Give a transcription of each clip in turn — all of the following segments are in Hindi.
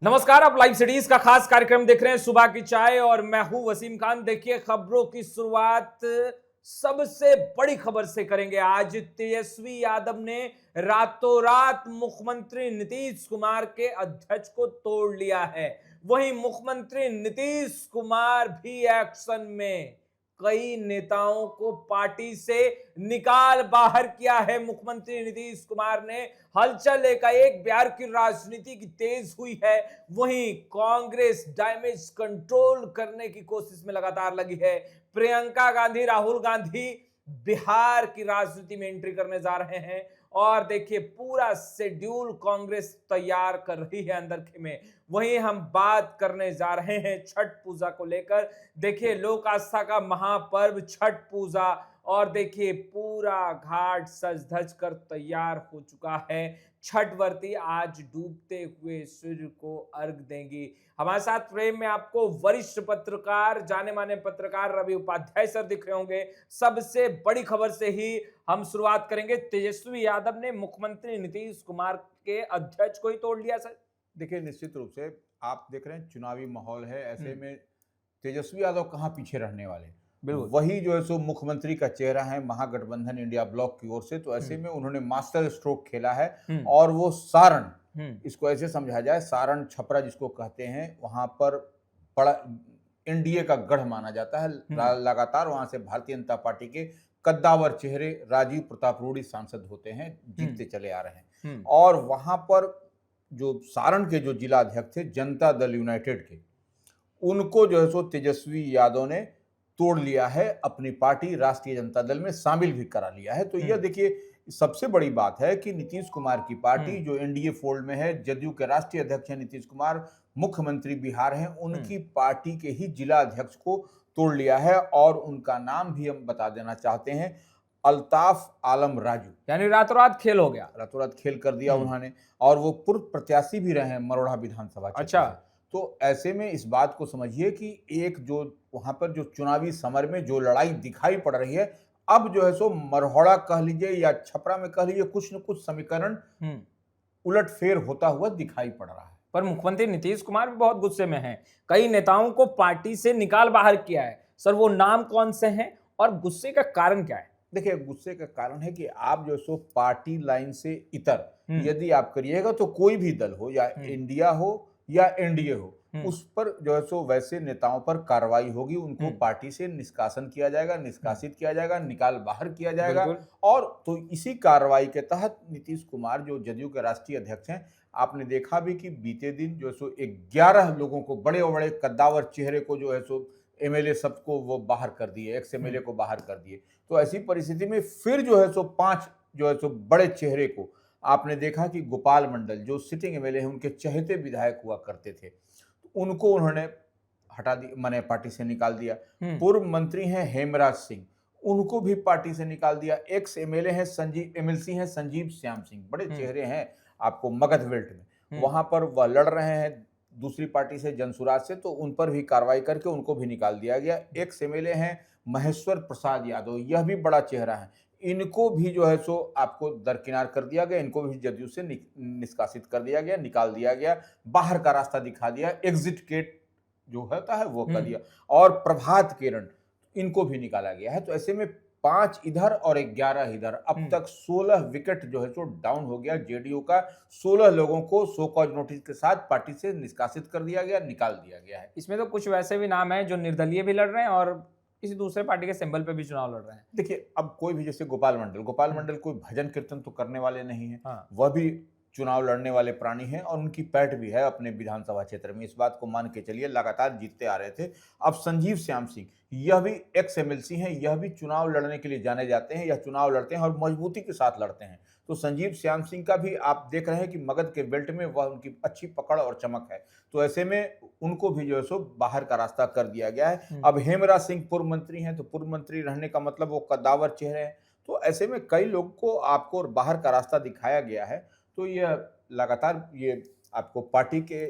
नमस्कार, आप लाइव सिटीज का खास कार्यक्रम देख रहे हैं सुबह की चाय और मैं हूं वसीम खान। देखिए, खबरों की शुरुआत सबसे बड़ी खबर से करेंगे। आज तेजस्वी यादव ने रातों रात मुख्यमंत्री नीतीश कुमार के अध्यक्ष को तोड़ लिया है। वहीं मुख्यमंत्री नीतीश कुमार भी एक्शन में, कई नेताओं को पार्टी से निकाल बाहर किया है। मुख्यमंत्री नीतीश कुमार ने हलचल एकाएक, बिहार की राजनीति की तेज हुई है। वहीं कांग्रेस डैमेज कंट्रोल करने की कोशिश में लगातार लगी है। प्रियंका गांधी, राहुल गांधी बिहार की राजनीति में एंट्री करने जा रहे हैं और देखिए, पूरा शेड्यूल कांग्रेस तैयार कर रही है अंदर में। वहीं हम बात करने जा रहे हैं छठ पूजा को लेकर। देखिए, लोक आस्था का महापर्व छठ पूजा, और देखिए पूरा घाट सज धज कर तैयार हो चुका है। छठ व्रती आज डूबते हुए सूर्य को अर्घ देंगी। हमारे साथ फ्रेम में आपको वरिष्ठ पत्रकार, जाने माने पत्रकार रवि उपाध्याय सर दिख रहे होंगे। सबसे बड़ी खबर से ही हम शुरुआत करेंगे। तेजस्वी यादव ने मुख्यमंत्री नीतीश कुमार के अध्यक्ष को ही तोड़ लिया सर। देखिए, निश्चित रूप से आप देख रहे हैं चुनावी माहौल है, ऐसे में तेजस्वी यादव कहाँ पीछे रहने वाले। बिल्कुल। वही जो है सो मुख्यमंत्री का चेहरा है महागठबंधन इंडिया ब्लॉक की ओर से, तो ऐसे में उन्होंने मास्टर स्ट्रोक खेला है। और वो सारण, इसको ऐसे समझा जाए, सारण छपरा जिसको कहते हैं, वहां पर बड़ा एनडीए का गढ़ माना जाता है। लगातार वहां से भारतीय जनता पार्टी के कद्दावर चेहरे राजीव प्रताप रूडी सांसद होते हैं, जीतते चले आ रहे हैं। और वहां पर जो सारण के जो जिला अध्यक्ष थे जनता दल यूनाइटेड के, उनको जो है सो तेजस्वी यादव ने तोड़ लिया है, अपनी पार्टी राष्ट्रीय जनता दल में शामिल भी करा लिया है। तो यह देखिए सबसे बड़ी बात है कि नीतीश कुमार की पार्टी जो एनडीए फोल्ड में है, जदयू के राष्ट्रीय अध्यक्ष हैं नीतीश कुमार, मुख्यमंत्री बिहार हैं, उनकी पार्टी के ही जिला अध्यक्ष को तोड़ लिया है। और उनका नाम भी हम बता देना चाहते हैं, अल्ताफ आलम राजू। यानी रातों रात खेल हो गया, रातों रात खेल कर दिया उन्होंने। और वो पूर्व प्रत्याशी भी रहे हैं मरोड़ा विधानसभा क्षेत्र अच्छा। से। तो ऐसे में इस बात को समझिए कि एक जो वहां पर जो चुनावी समर में जो लड़ाई दिखाई पड़ रही है, अब जो है सो मरहोड़ा कह लीजिए या छपरा में कह लीजिए, कुछ न कुछ समीकरण उलटफेर होता हुआ दिखाई पड़ रहा है। पर मुख्यमंत्री नीतीश कुमार भी बहुत गुस्से में हैं। कई नेताओं को पार्टी से निकाल बाहर किया है। सर, वो नाम कौन से हैं और गुस्से का कारण क्या है? देखिए, गुस्से का कारण है कि आप जो सो पार्टी लाइन से इतर यदि आप करिएगा, तो कोई भी दल हो, या इंडिया हो या एनडीए हो, उस पर जो है सो वैसे नेताओं पर कार्रवाई होगी। उनको पार्टी से निष्कासन किया जाएगा, निष्कासित किया जाएगा, निकाल बाहर किया जाएगा। और तो इसी कार्रवाई के तहत नीतीश कुमार जो जदयू के राष्ट्रीय अध्यक्ष हैं, आपने देखा भी कि बीते दिन जो है सो 11 लोगों को, बड़े बड़े कद्दावर चेहरे को जो है सो एमएलए सबको वो बाहर कर दिए, एक्स एमएलए को बाहर कर दिए। तो ऐसी परिस्थिति में फिर जो है सो 5 जो है सो बड़े चेहरे को आपने देखा कि गोपाल मंडल जो सिटिंग एमएलए हैं, उनके चहेते विधायक हुआ करते थे, उनको उन्होंने हटा दिया, माने पार्टी से निकाल दिया। पूर्व मंत्री हैं हेमराज सिंह, उनको भी पार्टी से निकाल दिया। एक्स एमएलए हैं एमएलसी हैं संजीव श्याम सिंह, बड़े चेहरे हैं आपको मगध बेल्ट में, वहां पर वह लड़ रहे हैं दूसरी पार्टी से, जनसुराज से, तो उन पर भी कार्रवाई करके उनको भी निकाल दिया गया। एक्स एमएलए हैं महेश्वर प्रसाद यादव, यह भी बड़ा चेहरा है, इनको भी जो है सो आपको दरकिनार कर दिया गया। इनको भी जदयू से निष्कासित कर दिया गया, निकाल दिया गया, बाहर का रास्ता दिखा दिया, एग्जिट गेट जो होता है वो कर दिया। और प्रभात किरण, इनको भी निकाला गया है। तो ऐसे में 5 इधर और 11 इधर, अब तक 16 विकेट जो है सो डाउन हो गया जेडीयू का। 16 लोगों को शो कॉज नोटिस के साथ पार्टी से निष्कासित कर दिया गया, निकाल दिया गया है। इसमें तो कुछ वैसे भी नाम है जो निर्दलीय भी लड़ रहे हैं और किसी दूसरे पार्टी के सिंबल पे भी चुनाव लड़ रहे हैं। देखिए, अब कोई भी, जैसे गोपाल मंडल कोई भजन कीर्तन तो करने वाले नहीं है, वह भी चुनाव लड़ने वाले प्राणी हैं और उनकी पैठ भी है अपने विधानसभा क्षेत्र में, इस बात को मान के चलिए, लगातार जीतते आ रहे थे। अब संजीव श्याम सिंह, यह भी एक्स एमएलसी हैं, यह भी चुनाव लड़ने के लिए जाने जाते हैं, या चुनाव लड़ते हैं और मजबूती के साथ लड़ते हैं। तो संजीव श्याम सिंह का भी आप देख रहे हैं कि मगध के बेल्ट में वह उनकी अच्छी पकड़ और चमक है। तो ऐसे में उनको भी जो है सो बाहर का रास्ता कर दिया गया है। अब हेमराज सिंह पूर्व मंत्री हैं, तो पूर्व मंत्री रहने का मतलब वो कद्दावर चेहरे हैं। तो ऐसे में कई लोग को आपको बाहर का रास्ता दिखाया गया है। तो यह लगातार ये आपको पार्टी के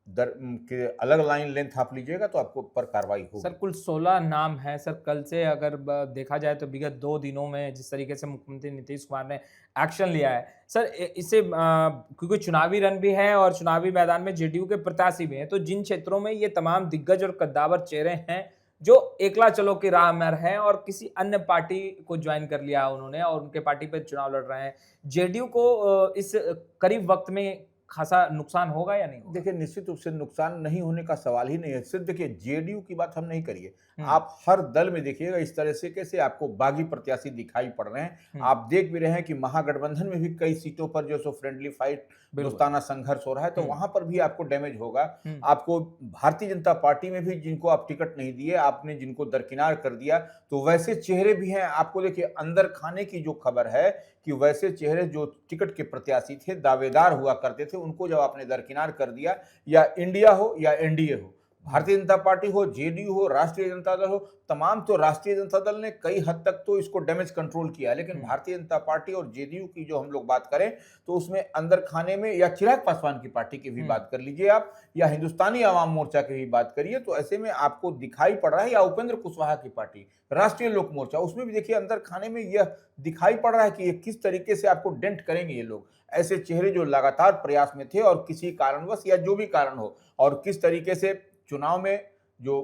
के अलग लाइन लेंथ आप लीजिएगा तो आपको पर कार्रवाई होगी। सर कुल 16 नाम है सर। कल से अगर देखा जाए तो विगत 2 दिनों में जिस तरीके से मुख्यमंत्री नीतीश कुमार ने एक्शन लिया है सर, इससे क्योंकि चुनावी रन भी है और चुनावी मैदान में जेडीयू के प्रत्याशी भी हैं, तो जिन क्षेत्रों में ये तमाम दिग्गज और कद्दावर चेहरे हैं जो एकला चलो की राह में हैं और किसी अन्य पार्टी को ज्वाइन कर लिया उन्होंने और उनके पार्टी पे चुनाव लड़ रहे हैं, जेडीयू को इस करीब वक्त में खासा नुकसान होगा या नहीं होगा? देखिए, निश्चित रूप से नुकसान नहीं होने का सवाल ही नहीं है। सिर्फ देखिए, जेडीयू की बात हम नहीं करिए, आप हर दल में देखिएगा इस तरह से कैसे आपको बागी प्रत्याशी दिखाई पड़ रहे हैं। आप देख भी रहे हैं कि महागठबंधन में भी कई सीटों पर जो सो फ्रेंडली फाइट, दोस्ताना संघर्ष हो रहा है, तो वहां पर भी आपको डैमेज होगा। आपको भारतीय जनता पार्टी में भी जिनको आप टिकट नहीं दिए, आपने जिनको दरकिनार कर दिया, तो वैसे चेहरे भी हैं। आपको देखिए, अंदर खाने की जो खबर है कि वैसे चेहरे जो टिकट के प्रत्याशी थे, दावेदार हुआ करते थे, उनको जब आपने दरकिनार कर दिया, या इंडिया हो या एनडीए हो, भारतीय जनता पार्टी हो, जेडीयू हो, राष्ट्रीय जनता दल हो, तमाम तो राष्ट्रीय जनता दल ने कई हद तक तो इसको डैमेज कंट्रोल किया है। लेकिन भारतीय जनता पार्टी और जेडीयू की जो हम लोग बात करें तो उसमें अंदर खाने में, या चिराग पासवान की पार्टी की भी बात कर लीजिए आप, या हिंदुस्तानी आवाम मोर्चा की भी बात करिए, तो ऐसे में आपको दिखाई पड़ रहा है, या उपेंद्र कुशवाहा की पार्टी राष्ट्रीय लोक मोर्चा, उसमें भी देखिए अंदर खाने में यह दिखाई पड़ रहा है कि ये किस तरीके से आपको डेंट करेंगे ये लोग। ऐसे चेहरे जो लगातार प्रयास में थे और किसी कारणवश या जो भी कारण हो, और किस तरीके से चुनाव में जो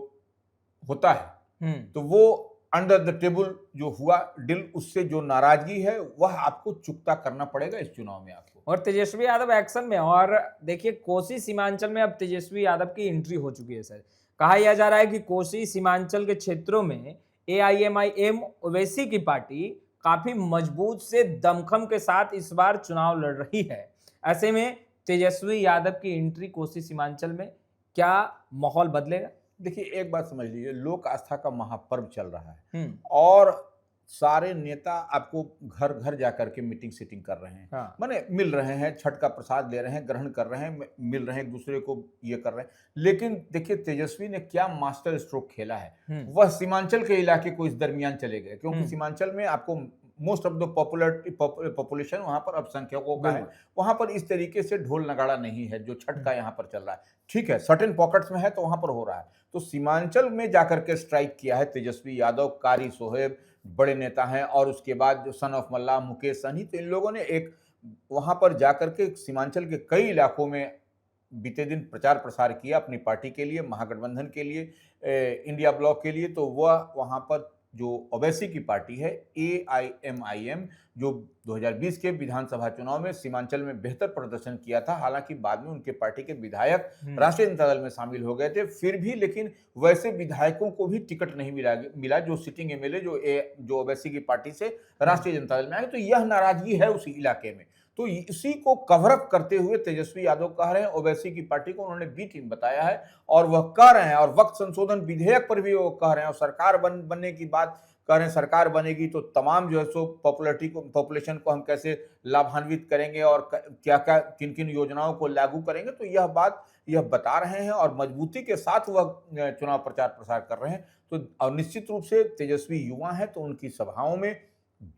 होता है तो वो अंडर द टेबल जो हुआ डील, उससे जो नाराजगी है वह आपको चुकता करना पड़ेगा इस चुनाव में आपको। और तेजस्वी यादव एक्शन में, और देखिए कोसी सीमांचल में अब तेजस्वी यादव की एंट्री हो चुकी है सर। कहा यह जा रहा है कि कोसी सीमांचल के क्षेत्रों में एआईएमआईएम ओवैसी की पार्टी काफी मजबूत से दमखम के साथ इस बार चुनाव लड़ रही है। ऐसे में तेजस्वी यादव की एंट्री कोसी सीमांचल में, क्या माहौल बदलेगा? देखिए, एक बात समझ लीजिए, लोक आस्था का महापर्व चल रहा है और सारे नेता आपको घर घर जाकर के मीटिंग सीटिंग कर रहे हैं। माने मिल रहे हैं, छठ का प्रसाद ले रहे हैं, ग्रहण कर रहे हैं, मिल रहे हैं, एक दूसरे को ये कर रहे हैं। लेकिन देखिए, तेजस्वी ने क्या मास्टर स्ट्रोक खेला है। वह सीमांचल के इलाके को इस दरमियान चले गए, क्योंकि सीमांचल में आपको मोस्ट ऑफ द पॉपुलेशन वहां पर अल्पसंख्यकों का है। वहां पर इस तरीके से ढोल नगाड़ा नहीं है जो छठ का यहाँ पर चल रहा है। ठीक है, सर्टेन पॉकेट्स में है तो वहां पर हो रहा है। तो सीमांचल में जाकर के स्ट्राइक किया है तेजस्वी यादव, कारी सोहेब बड़े नेता हैं, और उसके बाद जो सन ऑफ मल्ला, मुकेश सहनी, तो इन लोगों ने एक वहां पर जाकर के सीमांचल के कई इलाकों में बीते दिन प्रचार प्रसार किया अपनी पार्टी के लिए, महागठबंधन के लिए, इंडिया ब्लॉक के लिए। तो वह वहां पर जो ओवैसी की पार्टी है एआईएमआईएम, जो 2020 के विधानसभा चुनाव में सीमांचल में बेहतर प्रदर्शन किया था, हालांकि बाद में उनके पार्टी के विधायक राष्ट्रीय जनता दल में शामिल हो गए थे, फिर भी लेकिन वैसे विधायकों को भी टिकट नहीं मिला जो सिटिंग एमएलए जो ओवैसी की पार्टी से राष्ट्रीय जनता दल में आए। तो यह नाराजगी है उसी इलाके में। तो इसी को कवरअप करते हुए तेजस्वी यादव कह रहे हैं, ओवैसी की पार्टी को उन्होंने बी टीम बताया है, और वह कह रहे हैं, और वक्त संशोधन विधेयक पर भी वो कह रहे हैं, और सरकार बनने की बात कह रहे हैं। सरकार बनेगी तो तमाम जो है सो पॉपुलेशन को हम कैसे लाभान्वित करेंगे और क्या क्या किन किन योजनाओं को लागू करेंगे, तो यह बता रहे हैं और मजबूती के साथ वह चुनाव प्रचार प्रसार कर रहे हैं। तो और निश्चित रूप से तेजस्वी युवा हैं, तो उनकी सभाओं में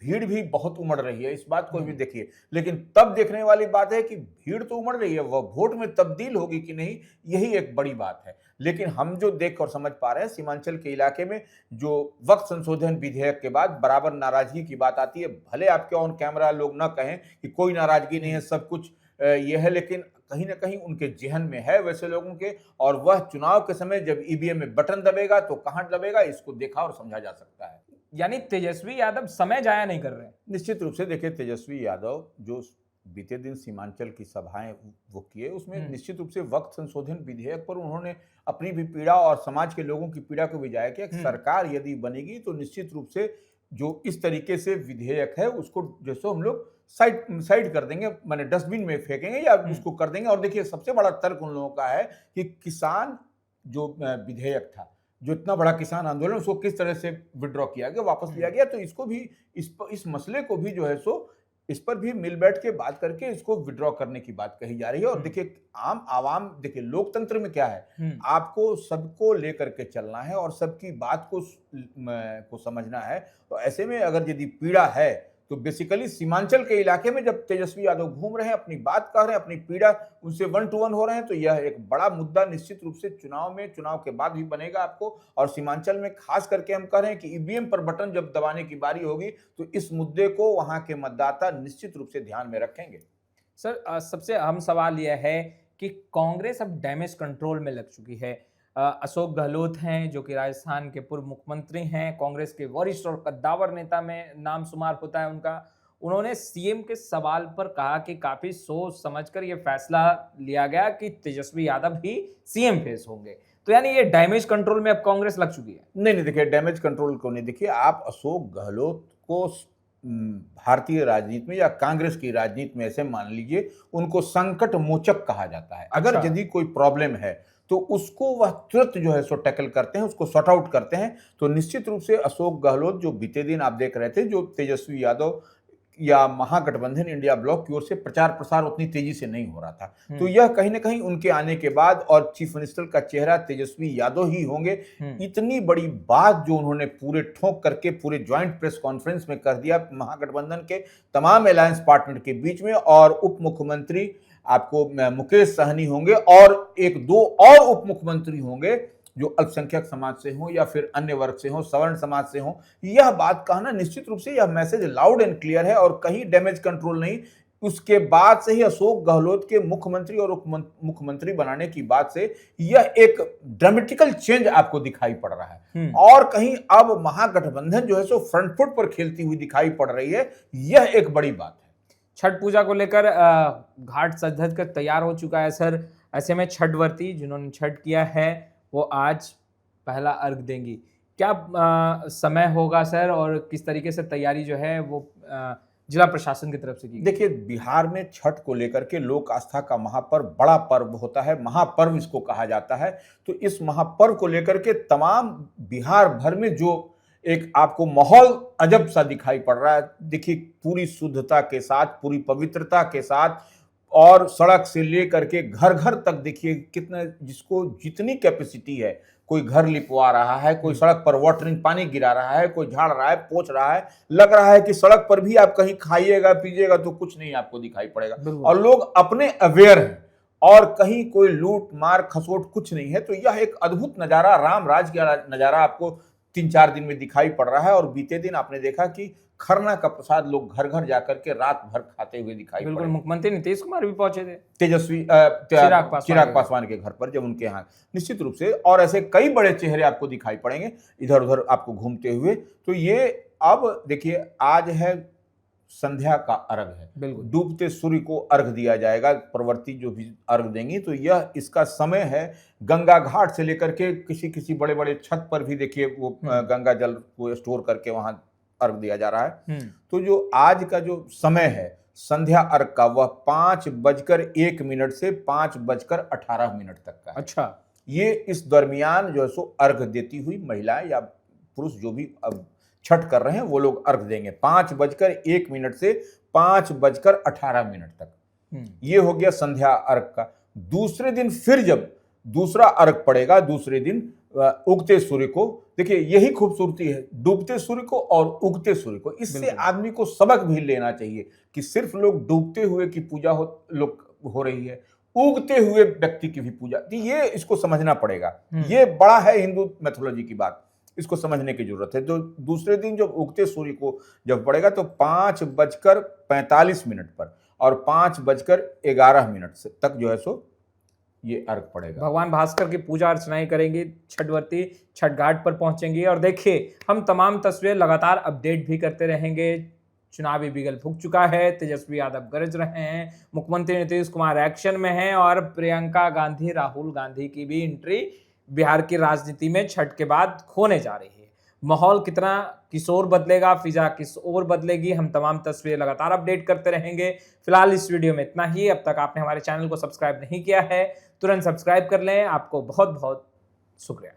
भीड़ भी बहुत उमड़ रही है, इस बात को भी देखिए। लेकिन तब देखने वाली बात है कि भीड़ तो उमड़ रही है, वह वोट में तब्दील होगी कि नहीं, यही एक बड़ी बात है। लेकिन हम जो देख और समझ पा रहे हैं, सीमांचल के इलाके में जो वक्त संशोधन विधेयक के बाद बराबर नाराजगी की बात आती है। भले आपके ऑन कैमरा लोग न कहें कि कोई नाराजगी नहीं है, सब कुछ ये है, लेकिन कहीं ना कहीं उनके जेहन में है वैसे लोगों के। और वह चुनाव के समय जब ईवीएम में बटन दबेगा तो कहां दबेगा, इसको देखा और समझा जा सकता है। यानी तेजस्वी यादव समय जाया नहीं कर रहे हैं। निश्चित रूप से देखिए, तेजस्वी यादव जो बीते दिन सीमांचल की सभाएं वो किए, उसमें निश्चित रूप से वक्त संशोधन विधेयक पर उन्होंने अपनी भी पीड़ा और समाज के लोगों की पीड़ा को भी जाहिर किया। सरकार यदि बनेगी तो निश्चित रूप से जो इस तरीके से विधेयक है उसको जैसे हम लोग साइड कर देंगे, माने डस्टबिन में फेंकेंगे या उसको कर देंगे। और देखिए, सबसे बड़ा तर्क उन लोगों का है कि किसान जो विधेयक था, जो इतना बड़ा किसान आंदोलन, उसको किस तरह से विड्रॉ किया गया, वापस लिया गया, तो इसको भी इस मसले को भी जो है सो इस पर भी मिल बैठ के बात करके इसको विड्रॉ करने की बात कही जा रही है। और देखिए, आम आवाम, देखिए लोकतंत्र में क्या है, आपको सबको लेकर के चलना है और सबकी बात को समझना है। तो ऐसे में अगर यदि पीड़ा है तो बेसिकली सीमांचल के इलाके में जब तेजस्वी यादव घूम रहे हैं, अपनी बात कह रहे हैं, अपनी पीड़ा उनसे 1 to 1 हो रहे हैं, तो यह एक बड़ा मुद्दा निश्चित रूप से चुनाव के बाद भी बनेगा आपको। और सीमांचल में खास करके हम कह रहे हैं कि ईवीएम पर बटन जब दबाने की बारी होगी तो इस मुद्दे को वहां के मतदाता निश्चित रूप से ध्यान में रखेंगे। सर, सबसे अहम सवाल यह है कि कांग्रेस अब डैमेज कंट्रोल में लग चुकी है। अशोक गहलोत हैं जो कि राजस्थान के पूर्व मुख्यमंत्री हैं, कांग्रेस के वरिष्ठ और कद्दावर नेता में नाम शुमार होता है उनका। उन्होंने सीएम के सवाल पर कहा कि काफी सोच समझकर यह फैसला लिया गया कि तेजस्वी यादव ही सीएम फेस होंगे। तो यानी ये डैमेज कंट्रोल में अब कांग्रेस लग चुकी है। नहीं, देखिए डैमेज कंट्रोल को नहीं, देखिए आप अशोक गहलोत को भारतीय राजनीति में या कांग्रेस की राजनीति में ऐसे मान लीजिए उनको संकट मोचक कहा जाता है। अगर अच्छा। यदि कोई प्रॉब्लम है तो उसको वह तुरंत जो है सो टैकल करते हैं, उसको सॉर्ट आउट करते हैं। तो निश्चित रूप से अशोक गहलोत जो बीते दिन आप देख रहे थे, जो तेजस्वी यादव या महागठबंधन इंडिया ब्लॉक की ओर से प्रचार प्रसार उतनी तेजी से नहीं हो रहा था, तो यह कहीं ना कहीं उनके आने के बाद, और चीफ मिनिस्टर का चेहरा तेजस्वी यादव ही होंगे, इतनी बड़ी बात जो उन्होंने पूरे ठोक करके पूरे ज्वाइंट प्रेस कॉन्फ्रेंस में कर दिया महागठबंधन के तमाम अलायंस पार्टनर के बीच में। और उप मुख्यमंत्री आपको मुकेश सहनी होंगे और 1-2 और उप मुख्यमंत्री होंगे जो अल्पसंख्यक समाज से हो या फिर अन्य वर्ग से हो, सवर्ण समाज से हो। यह बात कहना निश्चित रूप से यह मैसेज लाउड एंड क्लियर है और कहीं डैमेज कंट्रोल नहीं। उसके बाद से ही अशोक गहलोत के मुख्यमंत्री और उप मुख्यमंत्री बनाने की बात से यह एक ड्रामेटिकल चेंज आपको दिखाई पड़ रहा है। और कहीं अब महागठबंधन जो है सो फ्रंट फुट पर खेलती हुई दिखाई पड़ रही है। यह एक बड़ी बात है। छठ पूजा को लेकर घाट सज धज कर तैयार हो चुका है सर। ऐसे में छठ व्रती जिन्होंने छठ किया है वो आज पहला अर्घ देंगी। क्या समय होगा सर, और किस तरीके से तैयारी जो है वो जिला प्रशासन की तरफ से की? देखिए, बिहार में छठ को लेकर के लोक आस्था का महापर्व, बड़ा पर्व होता है, महापर्व इसको कहा जाता है। तो इस महापर्व को लेकर के तमाम बिहार भर में जो एक आपको माहौल अजब सा दिखाई पड़ रहा है। देखिए, पूरी शुद्धता के साथ, पूरी पवित्रता के साथ, और सड़क से लेकर के घर घर तक देखिए कितना, जिसको जितनी कैपेसिटी है, कोई घर लिपवा रहा है, कोई सड़क पर वाटरिंग पानी गिरा रहा है, कोई झाड़ रहा है, पोंछ रहा है। लग रहा है कि सड़क पर भी आप कहीं खाइएगा पीजिएगा तो कुछ नहीं आपको दिखाई पड़ेगा। और लोग अपने अवेयर हैं और कहीं कोई लूट मार खसोट कुछ नहीं है। तो यह एक अद्भुत नजारा, राम राज का नजारा आपको 3-4 दिन में दिखाई पड़ रहा है। और बीते दिन आपने देखा कि खरना का प्रसाद लोग घर घर जाकर के रात भर खाते हुए दिखाई पड़े। मुख्यमंत्री नीतीश कुमार भी पहुंचे थे तेजस्वी चिराग पासवान के घर पर, जब उनके यहाँ निश्चित रूप से। और ऐसे कई बड़े चेहरे आपको दिखाई पड़ेंगे इधर उधर आपको घूमते हुए। तो ये अब देखिए, आज है संध्या का अर्घ है, डूबते सूर्य को अर्घ दिया जाएगा। प्रवर्ती जो भी अर्घ देंगी, तो यह इसका समय है। गंगा घाट से लेकर के किसी बड़े बड़े छत पर भी देखिए वो गंगा जल को स्टोर करके वहां अर्घ दिया जा रहा है। तो जो आज का जो समय है संध्या अर्घ का, वह 5:01 से 5:18 तक का है। अच्छा, ये इस दरमियान जो है सो अर्घ देती हुई महिलाएं या पुरुष जो भी अब छठ कर रहे हैं वो लोग अर्घ देंगे 5:01 से 5:18 तक। ये हो गया संध्या अर्घ का। दूसरे दिन फिर जब दूसरा अर्घ पड़ेगा, दूसरे दिन उगते सूर्य को, देखिए यही खूबसूरती है, डूबते सूर्य को और उगते सूर्य को। इससे आदमी को सबक भी लेना चाहिए कि सिर्फ लोग डूबते हुए की पूजा हो रही है, उगते हुए व्यक्ति की भी पूजा, ये इसको समझना पड़ेगा। ये बड़ा है हिंदू मैथोलॉजी की बात, इसको समझने की जरूरत है। तो दूसरे दिन जब उगते सूर्य को जब पड़ेगा तो 5:45 पर और 5:11 तक जो है सो ये अर्घ पड़ेगा। भगवान भास्कर की पूजा अर्चनाएं करेंगी छठवर्ती, छठ घाट पर पहुंचेंगी। और देखिए, हम तमाम तस्वीरें लगातार अपडेट भी करते रहेंगे। चुनावी बिगल फूंक चुका है, तेजस्वी यादव गरज रहे हैं, मुख्यमंत्री नीतीश कुमार एक्शन में हैं, और प्रियंका गांधी, राहुल गांधी की भी एंट्री बिहार की राजनीति में छठ के बाद होने जा रही है। माहौल कितना किस ओर बदलेगा, फिजा किस ओर बदलेगी, हम तमाम तस्वीरें लगातार अपडेट करते रहेंगे। फिलहाल इस वीडियो में इतना ही। अब तक आपने हमारे चैनल को सब्सक्राइब नहीं किया है, तुरंत सब्सक्राइब कर लें। आपको बहुत बहुत शुक्रिया।